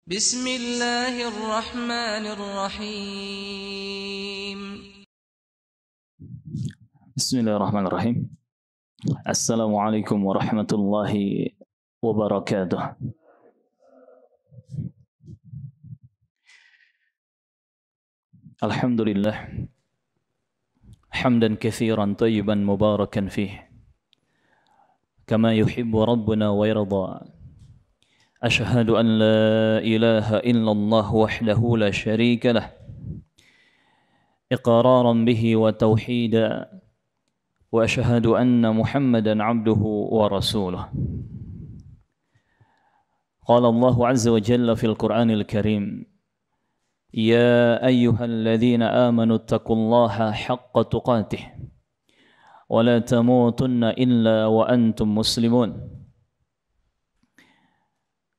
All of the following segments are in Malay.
بسم الله الرحمن الرحيم. بسم الله الرحمن الرحيم. السلام عليكم ورحمة الله وبركاته. الحمد لله حمدا كثيرا طيبا مباركا فيه كما يحب ربنا ويرضى. أشهد أن لا إله إلا الله وحده لا شريك له إقرارا به وتوحيدا، وأشهد أن محمدا عبده ورسوله. قال الله عز وجل في القرآن الكريم: يا أيها الذين آمنوا اتقوا الله حق تقاته ولا تموتن إلا وأنتم مسلمون.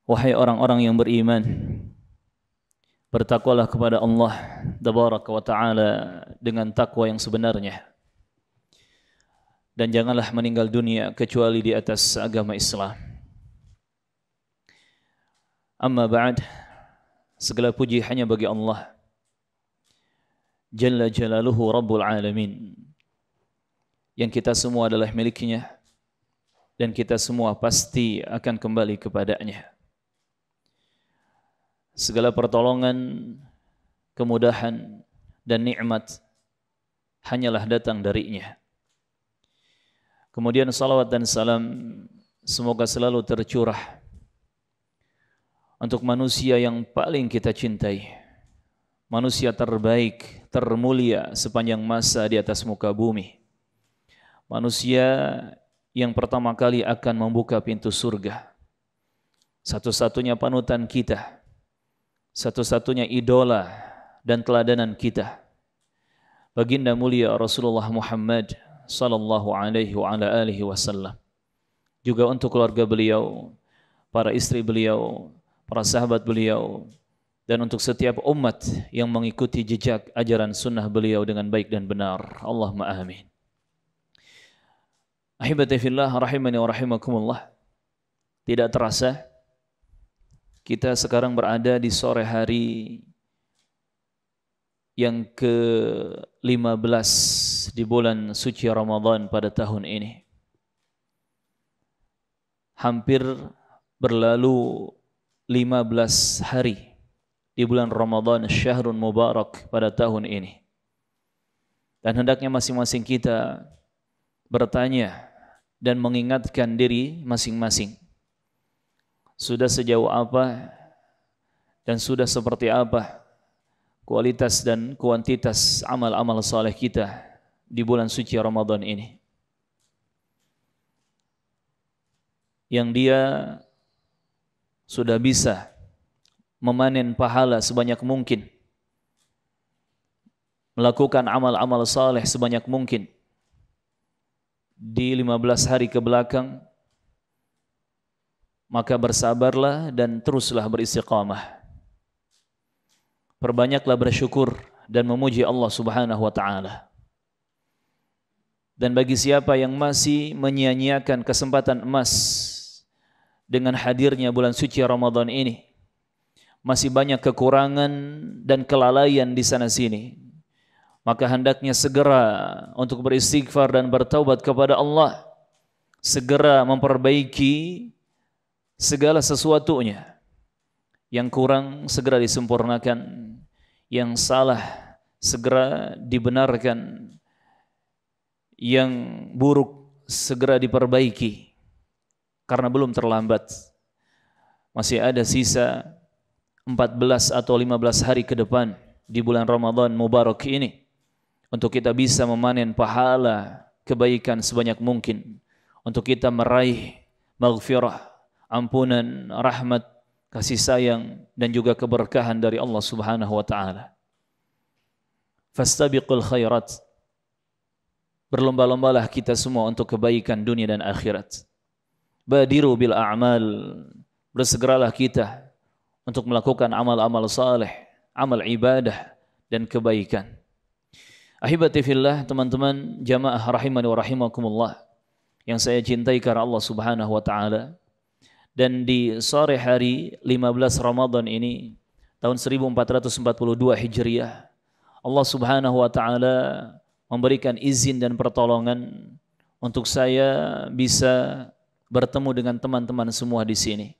Wahai orang-orang yang beriman, bertakwalah kepada Allah Tabaraka wa Ta'ala dengan takwa yang sebenarnya, dan janganlah meninggal dunia kecuali di atas agama Islam. Amma ba'd, segala puji hanya bagi Allah Jalla Jalaluhu Rabbul Alamin, yang kita semua adalah miliknya dan kita semua pasti akan kembali kepadanya. Segala pertolongan, kemudahan dan nikmat hanyalah datang darinya. Kemudian salawat dan salam semoga selalu tercurah untuk manusia yang paling kita cintai, manusia terbaik, termulia sepanjang masa di atas muka bumi, manusia yang pertama kali akan membuka pintu surga, satu-satunya panutan kita, satu-satunya idola dan teladanan kita, baginda mulia Rasulullah Muhammad sallallahu alaihi wa ala alihi wasallam. Juga untuk keluarga beliau, para istri beliau, para sahabat beliau, dan untuk setiap umat yang mengikuti jejak ajaran sunnah beliau dengan baik dan benar. Allahumma amin. Ahibati fillah rahimani wa rahimakumullah. Tidak terasa kita sekarang berada di sore hari yang ke-15 di bulan suci Ramadan pada tahun ini. Hampir berlalu 15 hari di bulan Ramadan Syahrun Mubarak pada tahun ini. Dan hendaknya masing-masing kita bertanya dan mengingatkan diri masing-masing, sudah sejauh apa dan sudah seperti apa kualitas dan kuantitas amal-amal saleh kita di bulan suci Ramadan ini, yang dia sudah bisa memanen pahala sebanyak mungkin, melakukan amal-amal saleh sebanyak mungkin di 15 hari ke belakang, maka bersabarlah dan teruslah beristiqamah. Perbanyaklah bersyukur dan memuji Allah Subhanahu wa Ta'ala. Dan bagi siapa yang masih menyia-nyiakan kesempatan emas dengan hadirnya bulan suci Ramadan ini, masih banyak kekurangan dan kelalaian di sana sini, maka hendaknya segera untuk beristighfar dan bertaubat kepada Allah, segera memperbaiki segala sesuatunya. Yang kurang segera disempurnakan, yang salah segera dibenarkan, yang buruk segera diperbaiki, karena belum terlambat. Masih ada sisa 14 atau 15 hari ke depan di bulan Ramadan Mubarak ini untuk kita bisa memanen pahala kebaikan sebanyak mungkin, untuk kita meraih maghfirah, ampunan, rahmat, kasih sayang dan juga keberkahan dari Allah Subhanahu wa Ta'ala. Fastabiqul khairat, berlomba-lombalah kita semua untuk kebaikan dunia dan akhirat. Badiru bil a'mal, bersegeralah kita untuk melakukan amal-amal saleh, amal ibadah dan kebaikan. Ahibati fillah, teman-teman jamaah rahimani wa rahimakumullah yang saya cintai karena Allah Subhanahu wa Ta'ala. Dan di sore hari 15 Ramadan ini tahun 1442 Hijriah, Allah Subhanahu wa taala memberikan izin dan pertolongan untuk saya bisa bertemu dengan teman-teman semua di sini.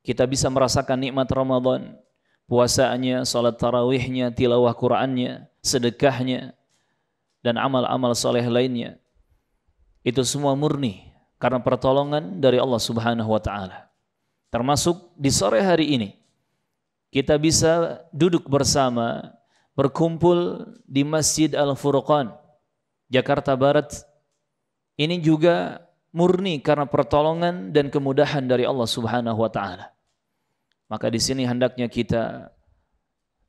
Kita bisa merasakan nikmat Ramadan, puasanya, salat tarawihnya, tilawah Qur'annya, sedekahnya, dan amal-amal soleh lainnya. Itu semua murni karena pertolongan dari Allah Subhanahu wa taala. Termasuk di sore hari ini kita bisa duduk bersama, berkumpul di Masjid Al-Furqan, Jakarta Barat. Ini juga murni karena pertolongan dan kemudahan dari Allah Subhanahu wa taala. Maka di sini hendaknya kita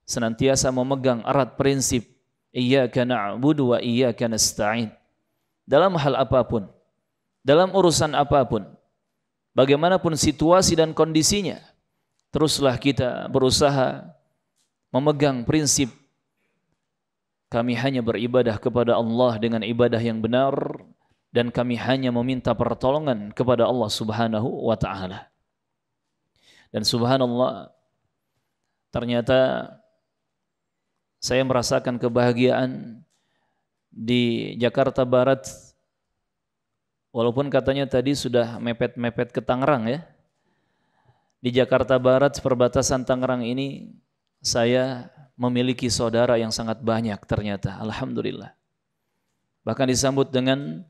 senantiasa memegang erat prinsip iyyaka na'budu wa iyyaka nasta'in. Dalam hal apapun, dalam urusan apapun, bagaimanapun situasi dan kondisinya, teruslah kita berusaha memegang prinsip kami hanya beribadah kepada Allah dengan ibadah yang benar, dan kami hanya meminta pertolongan kepada Allah Subhanahu wa taala. Dan subhanallah, ternyata saya merasakan kebahagiaan di Jakarta Barat, walaupun katanya tadi sudah mepet-mepet ke Tangerang ya. Di Jakarta Barat, perbatasan Tangerang ini, saya memiliki saudara yang sangat banyak ternyata, alhamdulillah. Bahkan disambut dengan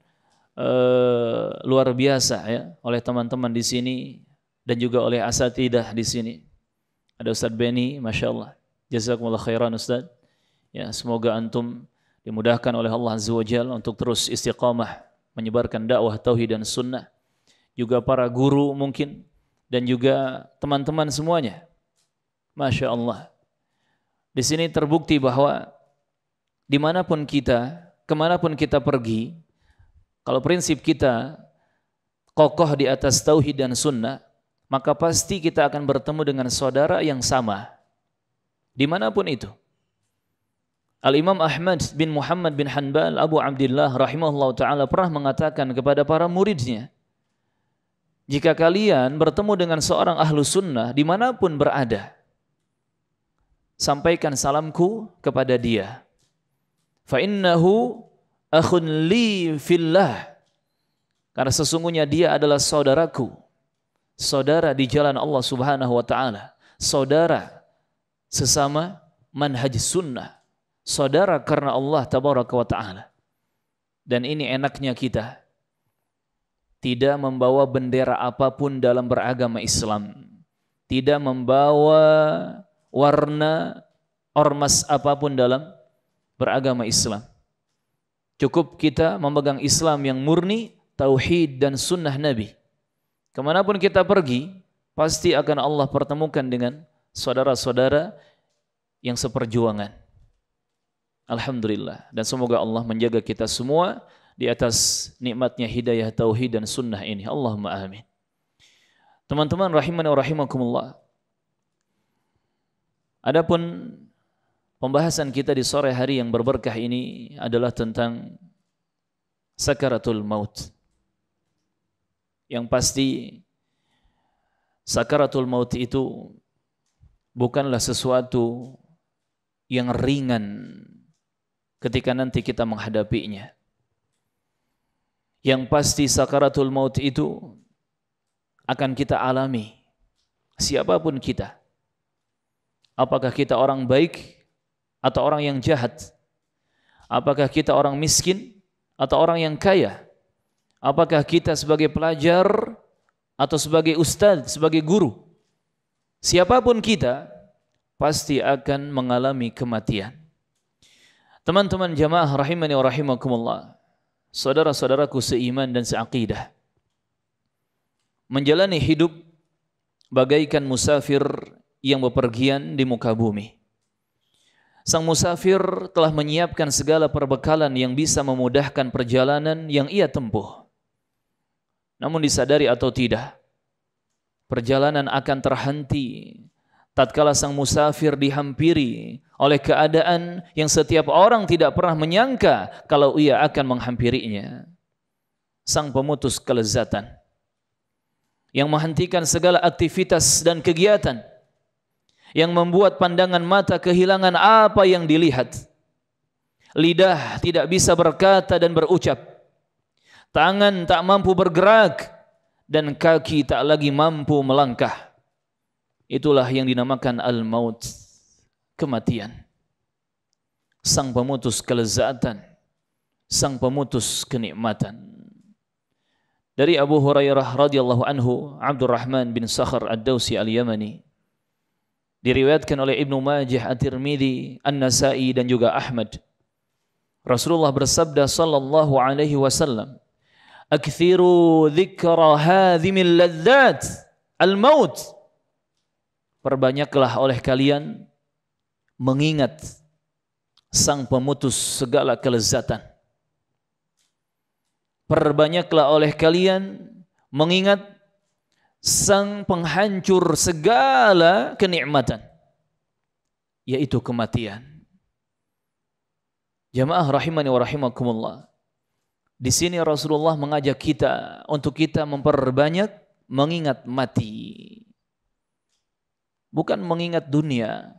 luar biasa ya oleh teman-teman di sini dan juga oleh asatidah di sini. Ada Ustaz Beni, Masya Allah. Jazakumullah khairan Ustaz. Ya, semoga antum dimudahkan oleh Allah Azza wa Jalla untuk terus istiqamah menyebarkan dakwah tauhid dan sunnah. Juga para guru mungkin dan juga teman-teman semuanya. Masya Allah. Di sini terbukti bahwa dimanapun kita, kemanapun kita pergi, kalau prinsip kita kokoh di atas tauhid dan sunnah, maka pasti kita akan bertemu dengan saudara yang sama, dimanapun itu. Al-Imam Ahmad bin Muhammad bin Hanbal Abu Abdillah rahimahullah ta'ala pernah mengatakan kepada para muridnya, jika kalian bertemu dengan seorang ahlu sunnah dimanapun berada, sampaikan salamku kepada dia. Fa innahu akhun li fillah. Karena sesungguhnya dia adalah saudaraku, saudara di jalan Allah Subhanahu wa taala, saudara sesama manhaj sunnah, saudara karena Allah tabaraka wa taala. Dan ini enaknya kita tidak membawa bendera apapun dalam beragama Islam, tidak membawa warna ormas apapun dalam beragama Islam. Cukup kita memegang Islam yang murni, tauhid dan sunnah Nabi. Kemanapun kita pergi, pasti akan Allah pertemukan dengan saudara-saudara yang seperjuangan. Alhamdulillah. Dan semoga Allah menjaga kita semua di atas nikmatnya hidayah tauhid dan sunnah ini. Allahumma amin. Teman-teman rahimani wa rahimakumullah. Adapun pembahasan kita di sore hari yang berberkah ini adalah tentang sakaratul maut. Yang pasti sakaratul maut itu bukanlah sesuatu yang ringan ketika nanti kita menghadapinya. Yang pasti sakaratul maut itu akan kita alami, siapapun kita. Apakah kita orang baik atau orang yang jahat? Apakah kita orang miskin atau orang yang kaya? Apakah kita sebagai pelajar atau sebagai ustadz, sebagai guru? Siapapun kita pasti akan mengalami kematian. Teman-teman jamaah rahimani wa rahimakumullah, saudara-saudaraku seiman dan seaqidah, menjalani hidup bagaikan musafir yang bepergian di muka bumi. Sang musafir telah menyiapkan segala perbekalan yang bisa memudahkan perjalanan yang ia tempuh. Namun disadari atau tidak, perjalanan akan terhenti tatkala sang musafir dihampiri oleh keadaan yang setiap orang tidak pernah menyangka kalau ia akan menghampirinya. Sang pemutus kelezatan. yang menghentikan segala aktivitas dan kegiatan, yang membuat pandangan mata kehilangan apa yang dilihat. Lidah tidak bisa berkata dan berucap. Tangan tak mampu bergerak dan kaki tak lagi mampu melangkah. Itulah yang dinamakan al-maut, kematian. Sang pemutus kelezatan, sang pemutus kenikmatan. Dari Abu Hurairah radhiyallahu anhu, Abdurrahman bin Sakhar ad-Dawsi al-Yamani, diriwayatkan oleh Ibnu Majah, At-Tirmidzi, An-Nasa'i dan juga Ahmad. Rasulullah bersabda sallallahu alaihi wasallam, "Aktsiru dzikra hadzimil ladzat al-maut." Perbanyaklah oleh kalian mengingat sang pemutus segala kelezatan. Perbanyaklah oleh kalian mengingat sang penghancur segala kenikmatan, yaitu kematian. Jamaah rahimani wa rahimakumullah. Di sini Rasulullah mengajak kita untuk kita memperbanyak mengingat mati. Bukan mengingat dunia.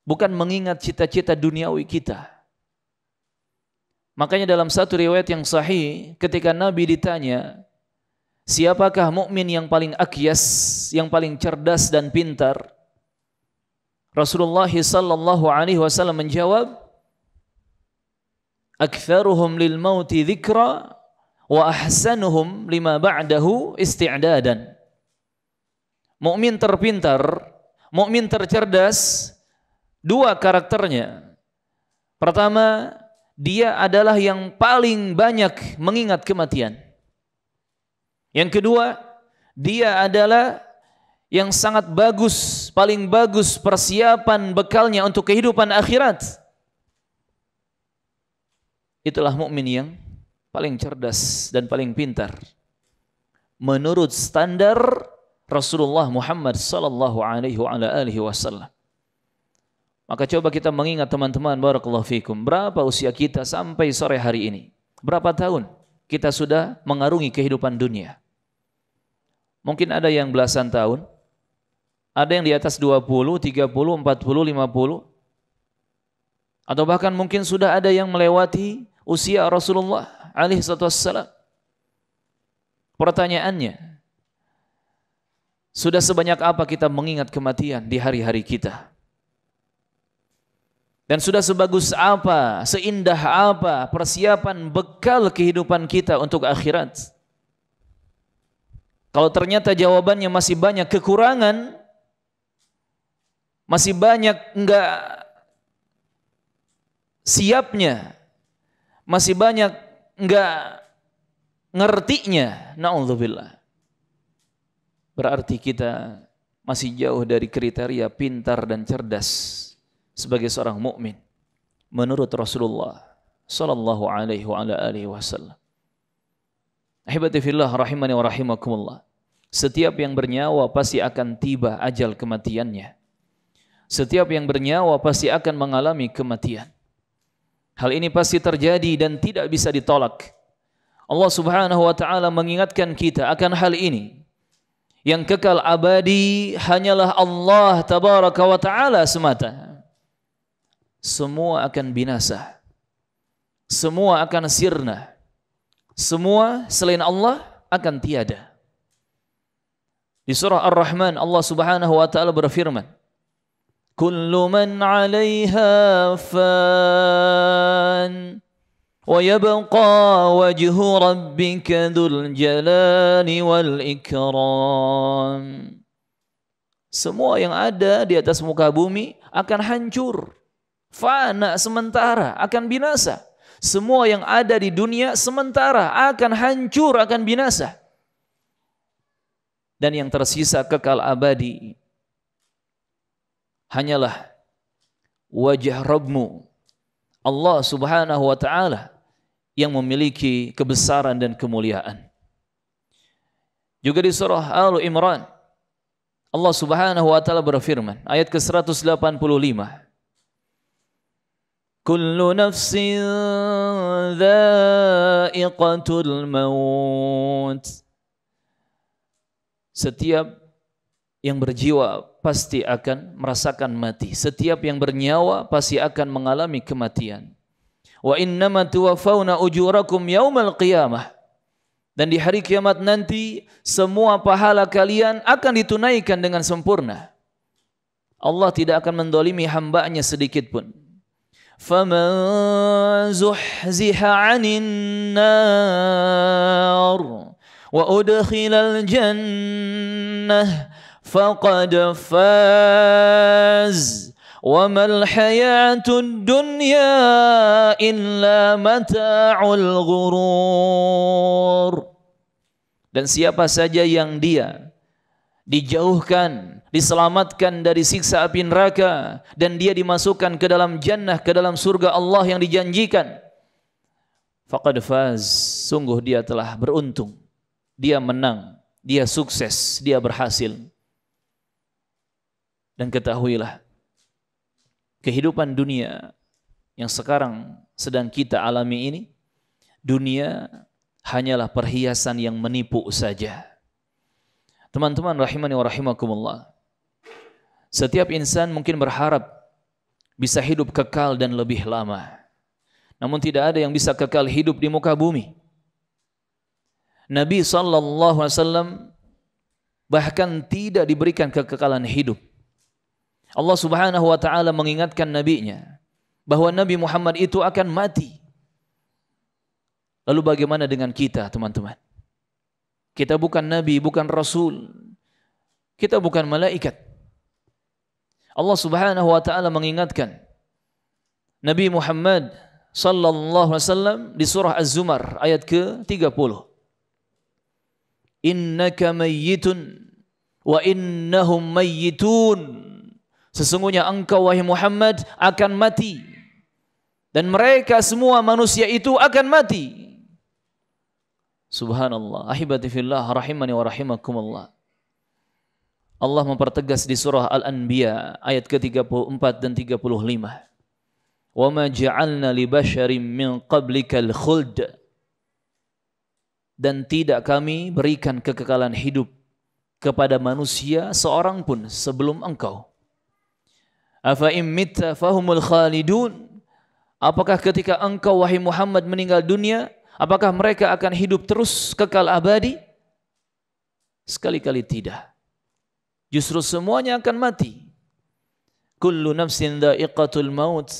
Bukan mengingat cita-cita duniawi kita. Makanya dalam satu riwayat yang sahih, ketika Nabi ditanya, siapakah mukmin yang paling akyas, yang paling cerdas dan pintar? Rasulullah sallallahu alaihi wasallam menjawab, "Aktsaruhum lil mauti dzikra wa ahsanuhum lima ba'dahu isti'dadan." Mukmin terpintar, mukmin tercerdas, dua karakternya. Pertama, dia adalah yang paling banyak mengingat kematian. Yang kedua, dia adalah yang sangat bagus, paling bagus persiapan bekalnya untuk kehidupan akhirat. Itulah mukmin yang paling cerdas dan paling pintar menurut standar Rasulullah Muhammad sallallahu alaihi wasallam. Maka coba kita mengingat teman-teman, barakallahu fikum, berapa usia kita sampai sore hari ini? Berapa tahun kita sudah mengarungi kehidupan dunia? Mungkin ada yang belasan tahun, ada yang di atas 20, 30, 40, 50, atau bahkan mungkin sudah ada yang melewati usia Rasulullah alaihi wassalam. Pertanyaannya, sudah sebanyak apa kita mengingat kematian di hari-hari kita? Dan sudah sebagus apa, seindah apa persiapan bekal kehidupan kita untuk akhirat? Kalau ternyata jawabannya masih banyak kekurangan, masih banyak enggak siapnya, masih banyak enggak ngertinya, na'udzubillah, berarti kita masih jauh dari kriteria pintar dan cerdas sebagai seorang mukmin menurut Rasulullah sallallahu alaihi wasallam. Ahibati fillah rahimani wa rahimakumullah. Setiap yang bernyawa pasti akan tiba ajal kematiannya. Setiap yang bernyawa pasti akan mengalami kematian. Hal ini pasti terjadi dan tidak bisa ditolak. Allah Subhanahu wa taala mengingatkan kita akan hal ini. Yang kekal abadi hanyalah Allah tabaraka wa taala semata. Semua akan binasa. Semua akan sirna. Semua selain Allah akan tiada. Di surah Ar-Rahman Allah Subhanahu wa taala berfirman, "Kullu man 'alaiha fan wa yabqa wajhu rabbika dzul jalali wal ikram." Semua yang ada di atas muka bumi akan hancur, fana, sementara, akan binasa. Semua yang ada di dunia sementara akan hancur, akan binasa. Dan yang tersisa kekal abadi hanyalah wajah Rabbmu, Allah Subhanahu wa taala, yang memiliki kebesaran dan kemuliaan. Juga di surah Al-Imran Allah Subhanahu wa taala berfirman, ayat ke-185, "Kullu nafsin dha'iqatul maut." Setiap yang berjiwa pasti akan merasakan mati. Setiap yang bernyawa pasti akan mengalami kematian. Wa innama tuwaffawna ujurakum yaumal qiyamah. Dan di hari kiamat nanti semua pahala kalian akan ditunaikan dengan sempurna. Allah tidak akan mendolimi hambanya sedikit pun. فَمَنْ زُحْزِحَ عَنِ النَّارِ وَأُدْخِلَ الْجَنَّةِ فَقَدْ فَازَ وَمَا الْحَيَاةُ الدُّنْيَا إِلَّا مَتَاعُ الْغُرُورِ. Dan siapa saja yang dia dijauhkan, diselamatkan dari siksa api neraka, dan dia dimasukkan ke dalam jannah, ke dalam surga Allah yang dijanjikan, faqad faz, sungguh dia telah beruntung, dia menang, dia sukses, dia berhasil. Dan ketahuilah, kehidupan dunia yang sekarang sedang kita alami ini, dunia hanyalah perhiasan yang menipu saja. Teman-teman rahimani wa rahimakumullah, setiap insan mungkin berharap bisa hidup kekal dan lebih lama. Namun tidak ada yang bisa kekal hidup di muka bumi. Nabi SAW bahkan tidak diberikan kekekalan hidup. Allah Subhanahu wa ta'ala mengingatkan nabinya bahwa Nabi Muhammad itu akan mati. Lalu bagaimana dengan kita, teman-teman? Kita bukan nabi, bukan rasul. Kita bukan malaikat. Allah Subhanahu wa taala mengingatkan Nabi Muhammad sallallahu alaihi wasallam di surah Az-Zumar ayat ke-30. Innaka mayyitun wa innahum mayyitun. Sesungguhnya engkau wahai Muhammad akan mati dan mereka semua manusia itu akan mati. Subhanallah, ahibati fillah rahimani wa rahimakumullah. Allah mempertegas di surah Al-Anbiya ayat ke-34 dan 35. Wa ma ja'alna li basharin min qablikal khuld. Dan tidak kami berikan kekekalan hidup kepada manusia seorang pun sebelum engkau. Afa in mitta fahumul khalidun. Apakah ketika engkau wahai Muhammad meninggal dunia, apakah mereka akan hidup terus kekal abadi? Sekali-kali tidak. Justru semuanya akan mati. Kullu nafsin dha'iqatul maut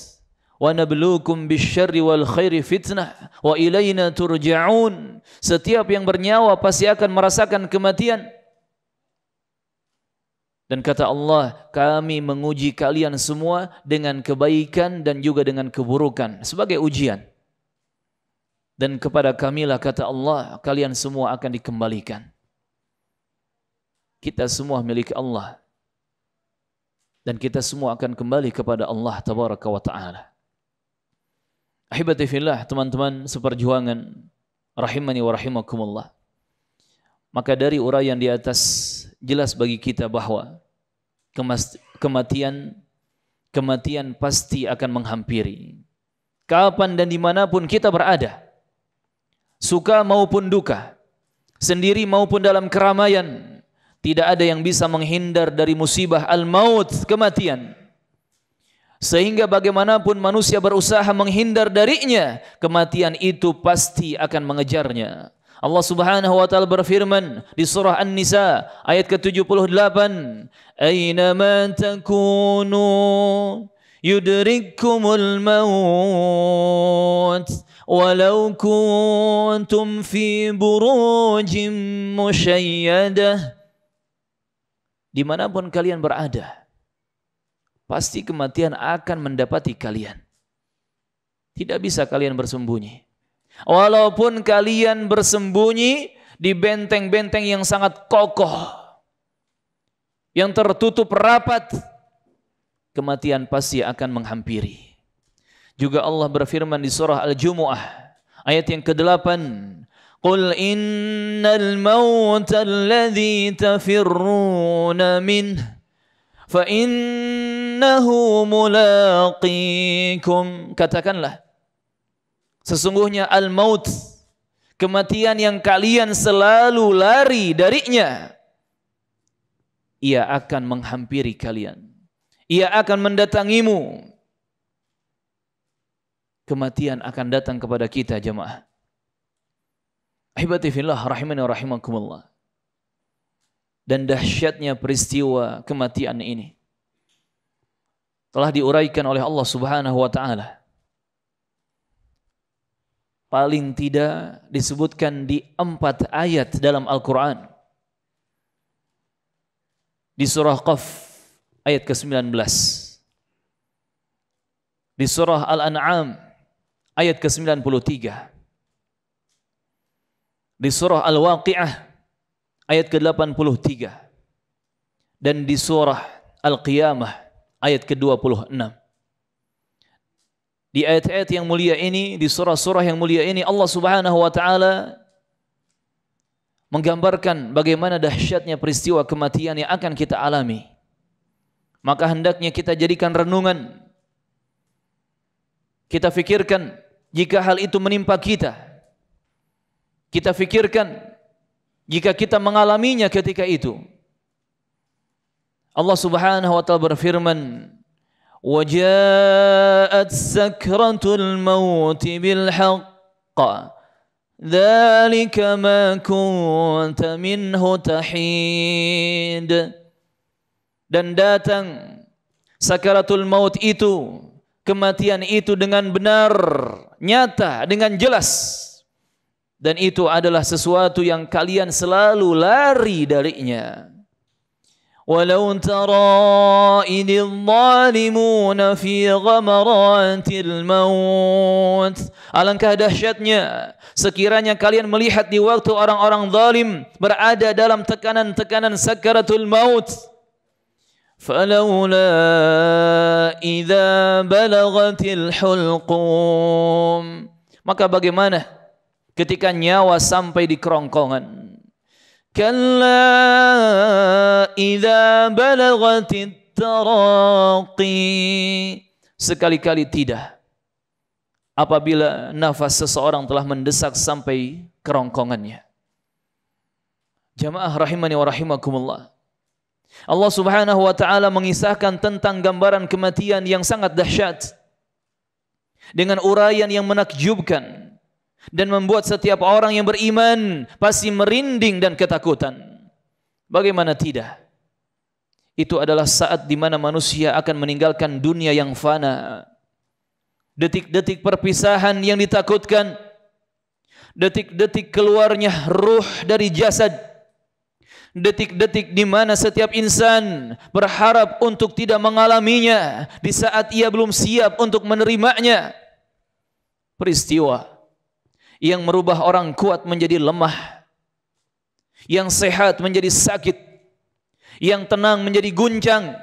wa nabluukum bisyarri wal khairi fitnah wa ilaina turja'un. Setiap yang bernyawa pasti akan merasakan kematian. Dan kata Allah, kami menguji kalian semua dengan kebaikan dan juga dengan keburukan sebagai ujian. Dan kepada kamilah kata Allah, kalian semua akan dikembalikan. Kita semua milik Allah. Dan kita semua akan kembali kepada Allah tabaraka wa ta'ala. Ahibati fillah, teman-teman seperjuangan, rahimani wa rahimakumullah. Maka dari uraian di atas, jelas bagi kita bahwa kematian pasti akan menghampiri. Kapan dan dimanapun kita berada, suka maupun duka, sendiri maupun dalam keramaian, tidak ada yang bisa menghindar dari musibah al-maut, kematian. Sehingga bagaimanapun manusia berusaha menghindar darinya, kematian itu pasti akan mengejarnya. Allah Subhanahu wa taala berfirman di surah An-Nisa ayat ke-78, "Aina ma takunu yudrikkumul maut walau kuntum fi burujim musyayyadah." Dimanapun kalian berada, pasti kematian akan mendapati kalian. Tidak bisa kalian bersembunyi. Walaupun kalian bersembunyi di benteng-benteng yang sangat kokoh, yang tertutup rapat, kematian pasti akan menghampiri. Juga Allah berfirman di surah Al-Jumu'ah ayat yang ke-8, "Qul innal mauta alladhi tafirruna minh fa innahu mulaqikum." Katakanlah, sesungguhnya al-maut, kematian yang kalian selalu lari darinya, ia akan menghampiri kalian. Ia akan mendatangimu. Kematian akan datang kepada kita jemaah. Ahibati fillah rahimani wa rahimakumullah. Dan dahsyatnya peristiwa kematian ini telah diuraikan oleh Allah Subhanahu wa taala. Paling tidak disebutkan di 4 ayat dalam Al-Quran. Di surah Qaf ayat ke-19. Di surah Al-An'am ayat ke-93. Di surah Al-Waqi'ah ayat ke-83. Dan di surah Al-Qiyamah ayat ke-26. Di ayat-ayat yang mulia ini, di surah-surah yang mulia ini, Allah Subhanahu wa taala menggambarkan bagaimana dahsyatnya peristiwa kematian yang akan kita alami. Maka hendaknya kita jadikan renungan. Kita fikirkan jika hal itu menimpa kita. Kita fikirkan jika kita mengalaminya ketika itu. Allah Subhanahu wa taala berfirman, وَجَاءَتْ سَكْرَةُ الْمَوْتِ بِالْحَقِّ ذَلِكَ مَا كُنْتَ مِنْهُ تَحِيدٌ. Dan datang sakaratul maut itu, kematian itu dengan benar, nyata, dengan jelas. Dan itu adalah sesuatu yang kalian selalu lari darinya. Walau tara idil zalimuna fi ghamaratil maut. Alangkah dahsyatnya sekiranya kalian melihat di waktu orang-orang zalim berada dalam tekanan-tekanan sakaratul maut. Falawla idza balagatil hulqum. Maka bagaimana ketika nyawa sampai di kerongkongan? Kalla idza balagatit taraqi. Sekali-kali tidak apabila nafas seseorang telah mendesak sampai kerongkongannya. Jamaah rahimani wa rahimakumullah. Allah Subhanahu wa taala mengisahkan tentang gambaran kematian yang sangat dahsyat dengan uraian yang menakjubkan dan membuat setiap orang yang beriman pasti merinding dan ketakutan. Bagaimana tidak? Itu adalah saat di mana manusia akan meninggalkan dunia yang fana. Detik-detik perpisahan yang ditakutkan. Detik-detik keluarnya ruh dari jasad. Detik-detik di mana setiap insan berharap untuk tidak mengalaminya di saat ia belum siap untuk menerimanya. Peristiwa yang merubah orang kuat menjadi lemah, yang sehat menjadi sakit, yang tenang menjadi guncang.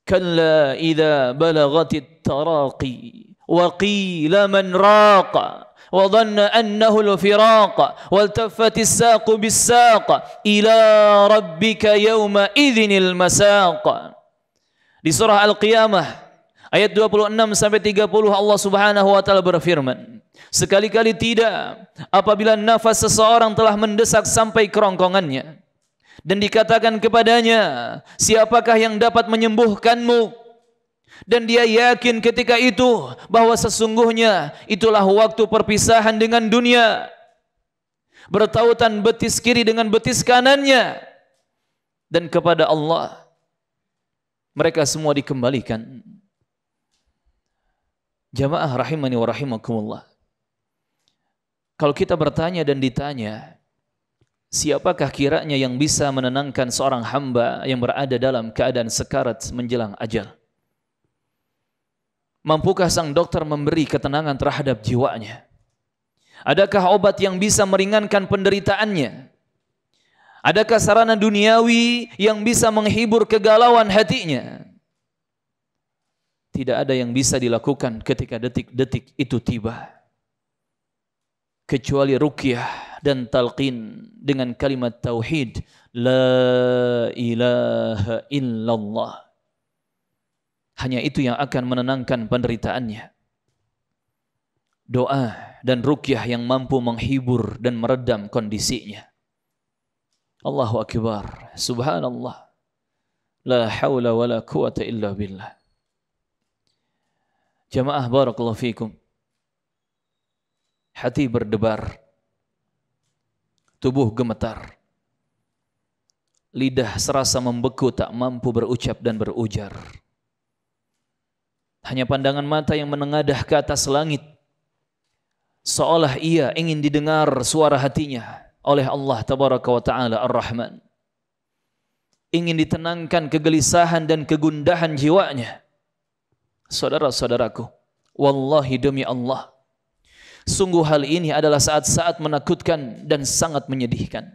Kalla idza balagatit taraqi wa qila man raqa wa dhanna annahu al-firaqa waltaffatis saqu bis-saq ila rabbika yawma idzinil masaq. Di surah Al-Qiyamah ayat 26 sampai 30 Allah Subhanahu wa taala berfirman, sekali-kali tidak apabila nafas seseorang telah mendesak sampai kerongkongannya dan dikatakan kepadanya, siapakah yang dapat menyembuhkanmu? Dan dia yakin ketika itu bahwa sesungguhnya itulah waktu perpisahan dengan dunia. Bertautan betis kiri dengan betis kanannya. Dan kepada Allah mereka semua dikembalikan. Jamaah rahimani wa rahimakumullah. Kalau kita bertanya dan ditanya, siapakah kiranya yang bisa menenangkan seorang hamba yang berada dalam keadaan sekarat menjelang ajal? Mampukah sang dokter memberi ketenangan terhadap jiwanya? Adakah obat yang bisa meringankan penderitaannya? Adakah sarana duniawi yang bisa menghibur kegalauan hatinya? Tidak ada yang bisa dilakukan ketika detik-detik itu tiba, kecuali ruqyah dan talqin dengan kalimat tauhid, la ilaha illallah. Hanya itu yang akan menenangkan penderitaannya. Doa dan ruqyah yang mampu menghibur dan meredam kondisinya. Allahu akbar, subhanallah. La haula wala quwata illa billah. Jamaah barakallahu fikum. Hati berdebar, tubuh gemetar, lidah serasa membeku tak mampu berucap dan berujar. Hanya pandangan mata yang menengadah ke atas langit, seolah ia ingin didengar suara hatinya oleh Allah Tabaraka wa Ta'ala Ar-Rahman. Ingin ditenangkan kegelisahan dan kegundahan jiwanya. Saudara-saudaraku, wallahi demi Allah, sungguh hal ini adalah saat-saat menakutkan dan sangat menyedihkan.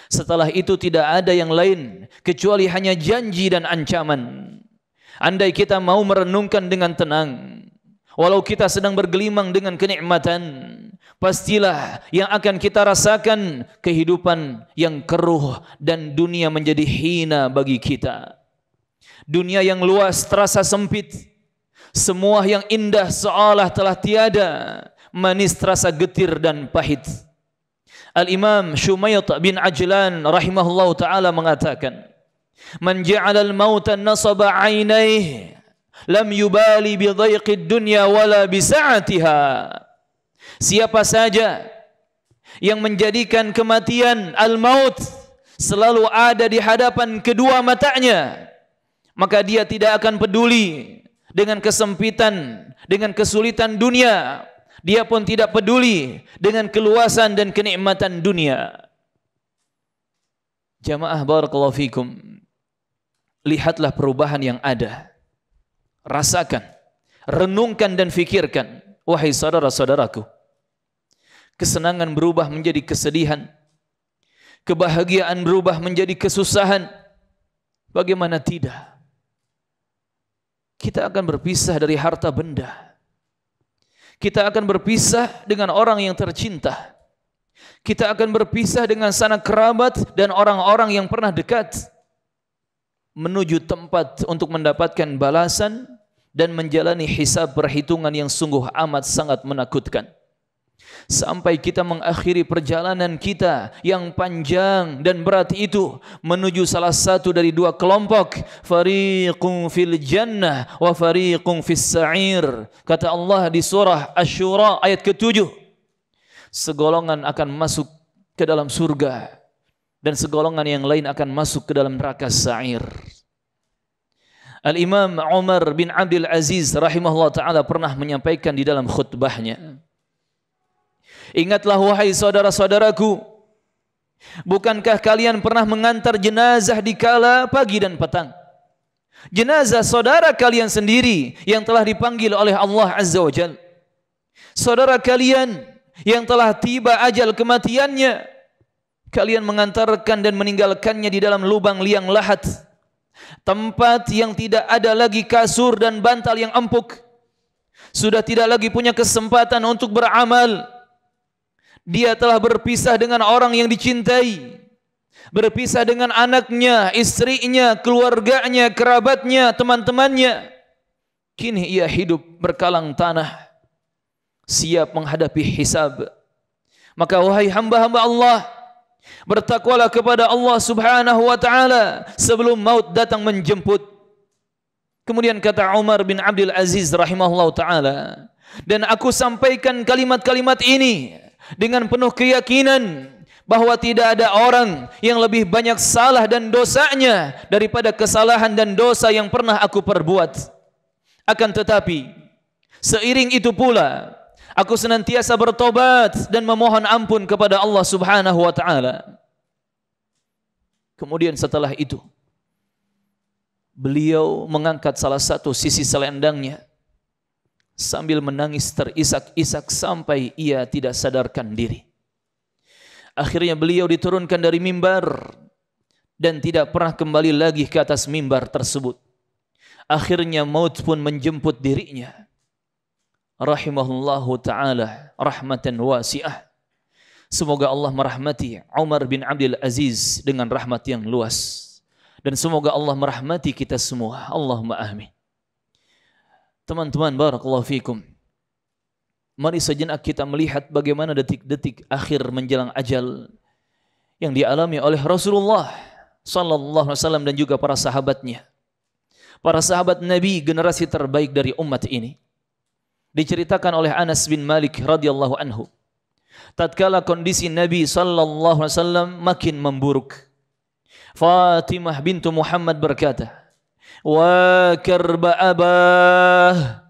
Setelah itu tidak ada yang lain kecuali hanya janji dan ancaman. Andai kita mau merenungkan dengan tenang, walau kita sedang bergelimang dengan kenikmatan, pastilah yang akan kita rasakan kehidupan yang keruh dan dunia menjadi hina bagi kita. Dunia yang luas terasa sempit, semua yang indah seolah telah tiada, manis terasa getir dan pahit. Al-Imam Shumayt bin Ajlan rahimahullah ta'ala mengatakan, Man ja'ala al-mauta nasaba 'ainaihi lam yubali bi dhaiqid dunya wala bi sa'atiha. Siapa saja yang menjadikan kematian al-maut selalu ada di hadapan kedua matanya, maka dia tidak akan peduli dengan kesempitan, dengan kesulitan dunia. Dia pun tidak peduli dengan keluasan dan kenikmatan dunia. Jamaah barakallahu fikum, lihatlah perubahan yang ada. Rasakan, renungkan dan fikirkan, wahai saudara-saudaraku. Kesenangan berubah menjadi kesedihan, kebahagiaan berubah menjadi kesusahan. Bagaimana tidak? Kita akan berpisah dari harta benda. Kita akan berpisah dengan orang yang tercinta. Kita akan berpisah dengan sanak kerabat dan orang-orang yang pernah dekat, menuju tempat untuk mendapatkan balasan dan menjalani hisab perhitungan yang sungguh amat sangat menakutkan. Sampai kita mengakhiri perjalanan kita yang panjang dan berat itu menuju salah satu dari dua kelompok, fariqun fil jannah wa fariqun fis sa'ir. Kata Allah di surah Asy-Syura ayat ke-7, segolongan akan masuk ke dalam surga dan segolongan yang lain akan masuk ke dalam neraka sa'ir. Al-Imam Umar bin Abdul Aziz rahimahullah ta'ala pernah menyampaikan di dalam khutbahnya, ingatlah wahai saudara-saudaraku, bukankah kalian pernah mengantar jenazah di kala pagi dan petang? Jenazah saudara kalian sendiri yang telah dipanggil oleh Allah Azza wa Jalla. Saudara kalian yang telah tiba ajal kematiannya, kalian mengantarkan dan meninggalkannya di dalam lubang liang lahat, tempat yang tidak ada lagi kasur dan bantal yang empuk. Sudah tidak lagi punya kesempatan untuk beramal. Dia telah berpisah dengan orang yang dicintai, berpisah dengan anaknya, istrinya, keluarganya, kerabatnya, teman-temannya. Kini ia hidup berkalang tanah, siap menghadapi hisab. Maka wahai hamba-hamba Allah, bertakwalah kepada Allah Subhanahu wa ta'ala sebelum maut datang menjemput. Kemudian kata Umar bin Abdul Aziz rahimahullah ta'ala, dan aku sampaikan kalimat-kalimat ini dengan penuh keyakinan bahwa tidak ada orang yang lebih banyak salah dan dosanya daripada kesalahan dan dosa yang pernah aku perbuat. Akan tetapi seiring itu pula aku senantiasa bertobat dan memohon ampun kepada Allah Subhanahu wa ta'ala. Kemudian setelah itu beliau mengangkat salah satu sisi selendangnya sambil menangis terisak-isak sampai ia tidak sadarkan diri. Akhirnya beliau diturunkan dari mimbar dan tidak pernah kembali lagi ke atas mimbar tersebut. Akhirnya maut pun menjemput dirinya. Rahimahullahu ta'ala rahmatan wasi'ah. Semoga Allah merahmati Umar bin Abdul Aziz dengan rahmat yang luas. Dan semoga Allah merahmati kita semua. Allahumma amin. Teman-teman barakallahu fikum, mari sejenak kita melihat bagaimana detik-detik akhir menjelang ajal yang dialami oleh Rasulullah sallallahu alaihi wasallam dan juga para sahabatnya. Para sahabat Nabi generasi terbaik dari umat ini. Diceritakan oleh Anas bin Malik radhiyallahu anhu. Tatkala kondisi Nabi sallallahu alaihi wasallam makin memburuk, Fatimah bintu Muhammad berkata, "Wa karba abah,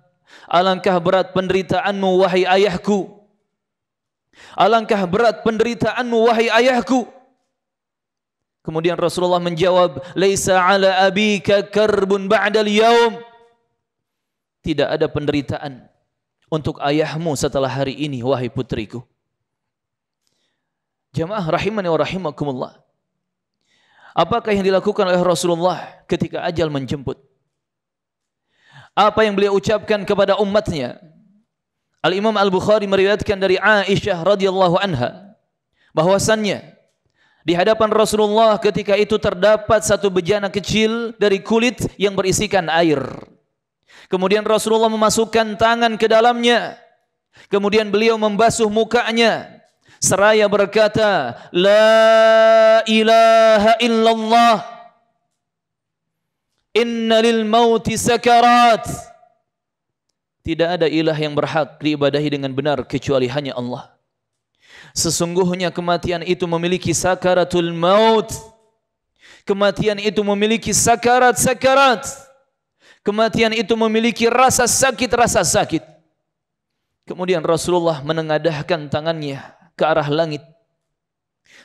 alangkah berat penderitaanmu wahai ayahku. Alangkah berat penderitaanmu wahai ayahku." Kemudian Rasulullah menjawab, "Laisa ala abika karbun ba'dal yaum." Tidak ada penderitaan untuk ayahmu setelah hari ini wahai putriku. Jamaah rahimani wa rahimakumullah. Apakah yang dilakukan oleh Rasulullah ketika ajal menjemput? Apa yang beliau ucapkan kepada umatnya? Al-Imam Al-Bukhari meriwayatkan dari Aisyah radhiyallahu anha bahwasannya di hadapan Rasulullah ketika itu terdapat satu bejana kecil dari kulit yang berisikan air. Kemudian Rasulullah memasukkan tangan ke dalamnya. Kemudian beliau membasuh mukanya seraya berkata, "La ilaha illallah. Inna lil mauti sakarat." Tidak ada ilah yang berhak diibadahi dengan benar kecuali hanya Allah. Sesungguhnya kematian itu memiliki sakaratul maut. Kematian itu memiliki sakarat-sakarat. Kematian itu memiliki rasa sakit. Kemudian Rasulullah menengadahkan tangannya ke arah langit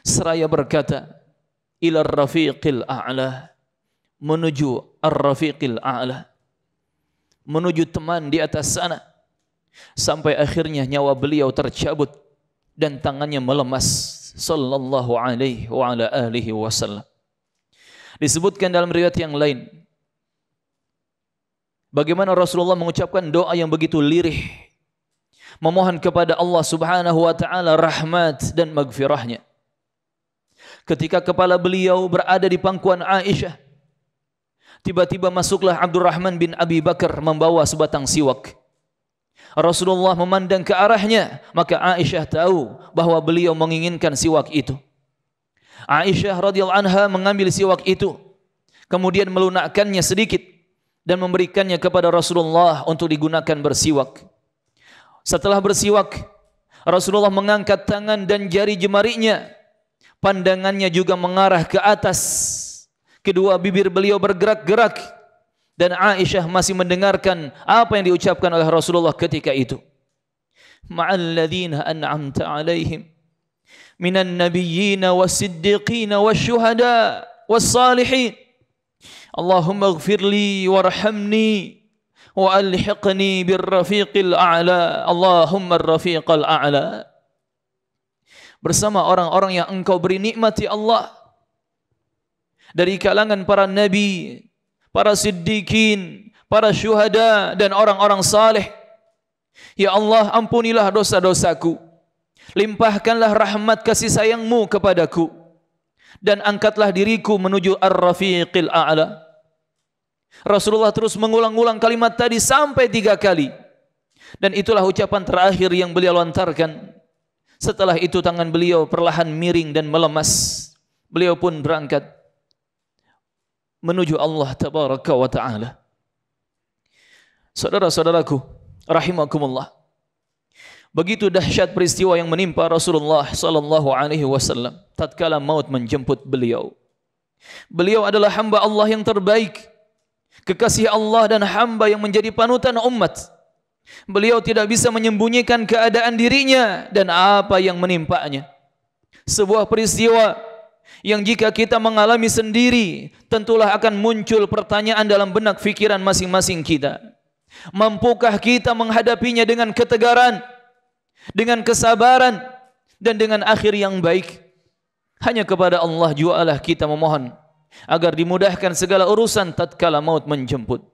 seraya berkata, "Ilar rafiqil a'la." Menuju ar-rafiqil a'la. Menuju teman di atas sana. Sampai akhirnya nyawa beliau tercabut dan tangannya melemas, sallallahu alaihi wa ala alihi wasallam. Disebutkan dalam riwayat yang lain bagaimana Rasulullah mengucapkan doa yang begitu lirih, memohon kepada Allah Subhanahu wa taala rahmat dan maghfirahnya. Ketika kepala beliau berada di pangkuan Aisyah, tiba-tiba masuklah Abdurrahman bin Abi Bakar membawa sebatang siwak. Rasulullah memandang ke arahnya, maka Aisyah tahu bahwa beliau menginginkan siwak itu. Aisyah radhiyallahu anha mengambil siwak itu, kemudian melunakkannya sedikit dan memberikannya kepada Rasulullah untuk digunakan bersiwak. Setelah bersiwak, Rasulullah mengangkat tangan dan jari jemarinya. Pandangannya juga mengarah ke atas. Kedua bibir beliau bergerak-gerak. Dan Aisyah masih mendengarkan apa yang diucapkan oleh Rasulullah ketika itu. Ma'alladzina an'amta alaihim minan nabiyyina was-siddiqina wasyuhada was-salihin. Allahumma ighfirli warhamni wa alhiqni birrafiqil a'la. Allahumma ar-rafiqal a'la. Bersama orang-orang yang engkau beri nikmat ya Allah, dari kalangan para nabi, para siddiqin, para syuhada dan orang-orang saleh. Ya Allah, ampunilah dosa-dosaku. Limpahkanlah rahmat kasih sayangmu kepadaku. Dan angkatlah diriku menuju ar-rafiqil a'la. Rasulullah terus mengulang-ulang kalimat tadi sampai 3 kali. Dan itulah ucapan terakhir yang beliau lontarkan. Setelah itu tangan beliau perlahan miring dan melemas. Beliau pun berangkat menuju Allah tabaraka wa ta'ala. Saudara-saudaraku rahimakumullah, begitu dahsyat peristiwa yang menimpa Rasulullah sallallahu alaihi wasallam tatkala maut menjemput beliau. Beliau adalah hamba Allah yang terbaik, kekasih Allah dan hamba yang menjadi panutan umat. Beliau tidak bisa menyembunyikan keadaan dirinya dan apa yang menimpanya. Sebuah peristiwa yang jika kita mengalami sendiri, tentulah akan muncul pertanyaan dalam benak fikiran masing-masing kita. Mampukah kita menghadapinya dengan ketegaran, dengan kesabaran, dan dengan akhir yang baik? Hanya kepada Allah jualah kita memohon agar dimudahkan segala urusan tatkala maut menjemput.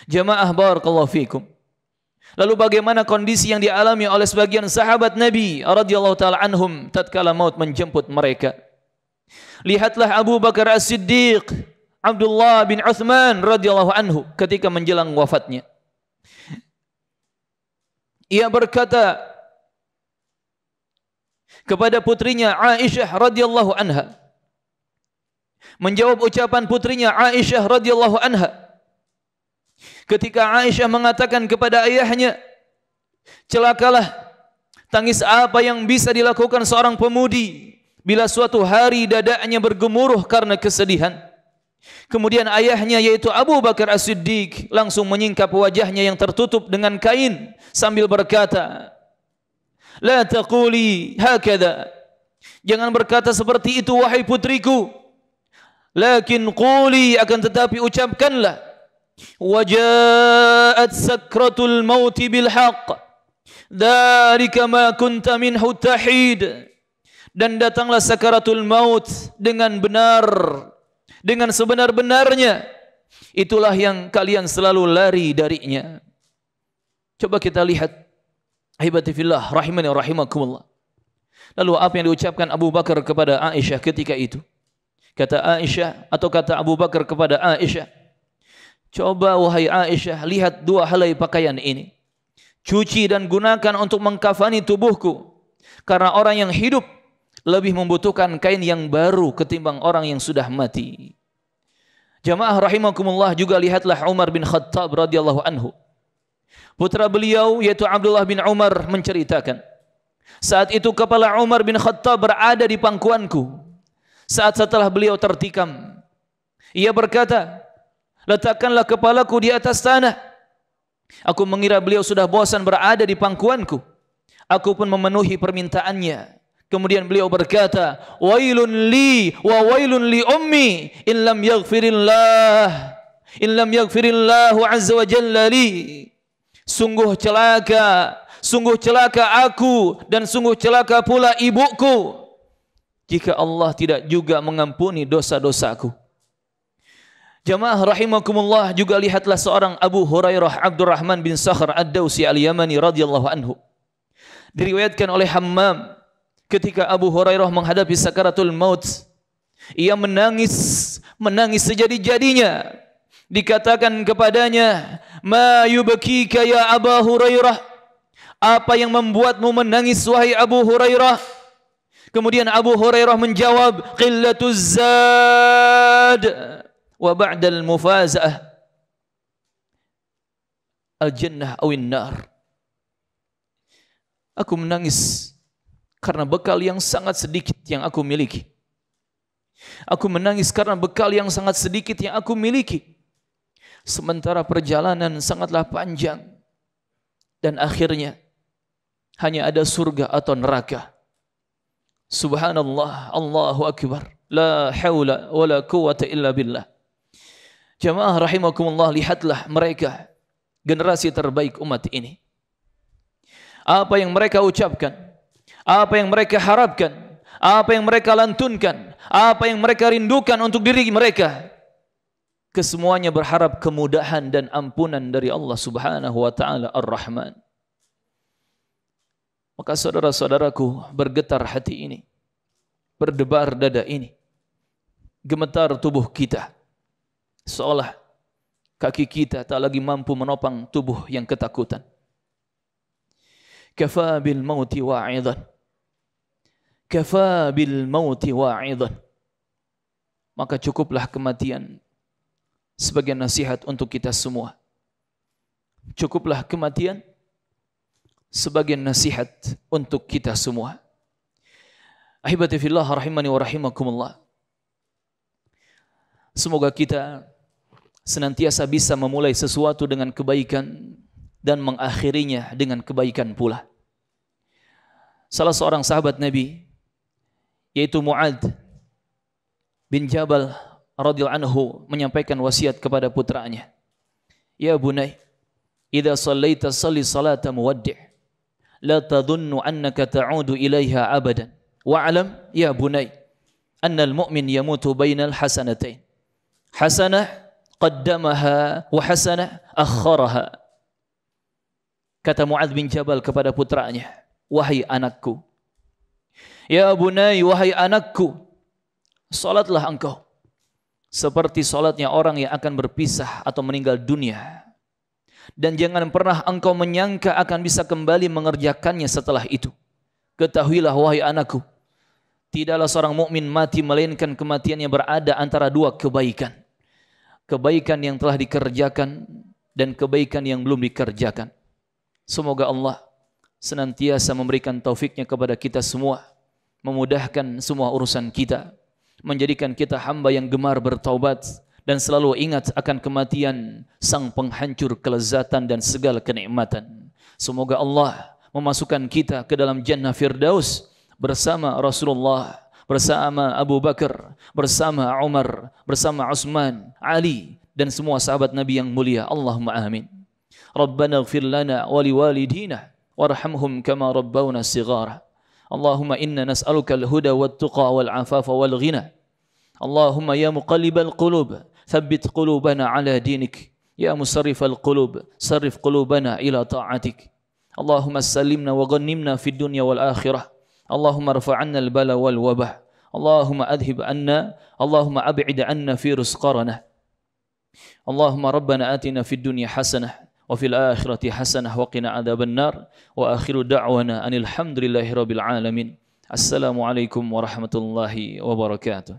Jamaah barakallahu fikum. Lalu bagaimana kondisi yang dialami oleh sebagian sahabat Nabi radhiyallahu taala anhum tatkala maut menjemput mereka? Lihatlah Abu Bakar As-Siddiq, Abdullah bin Uthman radhiyallahu anhu ketika menjelang wafatnya. Ia berkata kepada putrinya Aisyah radhiyallahu anha, menjawab ucapan putrinya Aisyah radhiyallahu anha. Ketika Aisyah mengatakan kepada ayahnya, celakalah, tangis apa yang bisa dilakukan seorang pemudi bila suatu hari dadanya bergemuruh karena kesedihan. Kemudian ayahnya yaitu Abu Bakar As-Siddiq langsung menyingkap wajahnya yang tertutup dengan kain sambil berkata, la taquli hakadha, jangan berkata seperti itu wahai putriku, lakin quli, akan tetapi ucapkanlah, wajaat sakratul mauti bil haqq, dzalika ma kunta minhu tahid, dan datanglah sakaratul maut dengan benar, dengan sebenar-benarnya, itulah yang kalian selalu lari darinya. Coba kita lihat, ahibati fillah rahimani wa rahimakumullah. Lalu apa yang diucapkan Abu Bakar kepada Aisyah ketika itu? Kata Aisyah atau kata Abu Bakar kepada Aisyah, coba wahai Aisyah, lihat dua helai pakaian ini, cuci dan gunakan untuk mengkafani tubuhku, karena orang yang hidup lebih membutuhkan kain yang baru ketimbang orang yang sudah mati. Jamaah rahimakumullah, juga lihatlah Umar bin Khattab radhiyallahu anhu. Putra beliau yaitu Abdullah bin Umar menceritakan, saat itu kepala Umar bin Khattab berada di pangkuanku. Saat setelah beliau tertikam, ia berkata, letakkanlah kepalaku di atas tanah. Aku mengira beliau sudah bosan berada di pangkuanku. Aku pun memenuhi permintaannya. Kemudian beliau berkata, wailun li wa wailun li ummi in lam yaghfirillahu azza wa jalla li. Sungguh celaka aku dan sungguh celaka pula ibuku jika Allah tidak juga mengampuni dosa-dosaku. Jamaah rahimakumullah, juga lihatlah seorang Abu Hurairah Abdurrahman bin Sakhr Ad-Dawsi Al-Yamani radhiyallahu anhu. Diriwayatkan oleh Hammam, ketika Abu Hurairah menghadapi sakaratul maut, ia menangis sejadi-jadinya. Dikatakan kepadanya, ma yubkika ya Abu Hurairah, apa yang membuatmu menangis wahai Abu Hurairah? Kemudian Abu Hurairah menjawab, qillatuz zad wa ba'dal mufaza'ah al-jannah awin nar. Aku menangis karena bekal yang sangat sedikit yang aku miliki. Aku menangis karena bekal yang sangat sedikit yang aku miliki. Sementara perjalanan sangatlah panjang dan akhirnya hanya ada surga atau neraka. Subhanallah, Allahu Akbar, la haula wa la quwata illa billah. Jamaah rahimakumullah, lihatlah mereka, generasi terbaik umat ini. Apa yang mereka ucapkan, apa yang mereka harapkan, apa yang mereka lantunkan, apa yang mereka rindukan untuk diri mereka, kesemuanya berharap kemudahan dan ampunan dari Allah Subhanahu wa taala Ar-Rahman. Maka saudara-saudaraku, bergetar hati ini, berdebar dada ini, gemetar tubuh kita, seolah kaki kita tak lagi mampu menopang tubuh yang ketakutan. Kafa bil mauti wa'idhan, kafa bil mauti wa'idhan. Maka cukuplah kematian sebagai nasihat untuk kita semua. Cukuplah kematian sebagai nasihat untuk kita semua. Ahibati fillah rahimani wa rahimakumullah. Semoga kita senantiasa bisa memulai sesuatu dengan kebaikan dan mengakhirinya dengan kebaikan pula. Salah seorang sahabat Nabi yaitu Mu'adz bin Jabal radhiyallahu anhu menyampaikan wasiat kepada putranya. Ya bunai, idza shallaita shalli salata muwaddi', la tadhunnu annaka ta'udu ilaiha abadan. Wa'lam ya bunai, annal mu'min yamutu bainal hasanatain. Hasanah qaddamaha wa hasanah akharaha. Kata Mu'adz bin Jabal kepada putranya, wahai anakku, ya bunai, wahai anakku, salatlah engkau seperti salatnya orang yang akan berpisah atau meninggal dunia. Dan jangan pernah engkau menyangka akan bisa kembali mengerjakannya setelah itu. Ketahuilah wahai anakku, Tidaklah seorang mukmin mati melainkan kematiannya berada antara dua kebaikan. Kebaikan yang telah dikerjakan dan kebaikan yang belum dikerjakan. Semoga Allah senantiasa memberikan taufiknya kepada kita semua, memudahkan semua urusan kita, menjadikan kita hamba yang gemar bertaubat dan selalu ingat akan kematian sang penghancur kelezatan dan segala kenikmatan. Semoga Allah memasukkan kita ke dalam jannah firdaus bersama Rasulullah, bersama Abu Bakar, bersama Umar, bersama Utsman, Ali dan semua sahabat Nabi yang mulia. Allahumma amin. Rabbana ighfir lana wa liwalidina warhamhum kama rabbawna shighara. Allahumma inna nas'aluka al-huda wat-tuqa wal-'afafa wal-ghina. Allahumma ya muqallibal qulub thabbit qulubana ala dinik. Ya musarrifal qulub sarrif qulubana ila ta'atik. Allahumma sallimna wa ghanimna fid dunya wal akhirah. Allahumma rfa'anna al-bala wal wabah. Allahumma adhib anna, Allahumma ab'id anna virus qarana. Allahumma rabbana atina fid dunya hasanah wa fil akhirati hasanah wa qina adzaban nar. Wa akhiru da'wana anil hamdulillahi rabbil alamin. Assalamualaikum warahmatullahi wabarakatuh.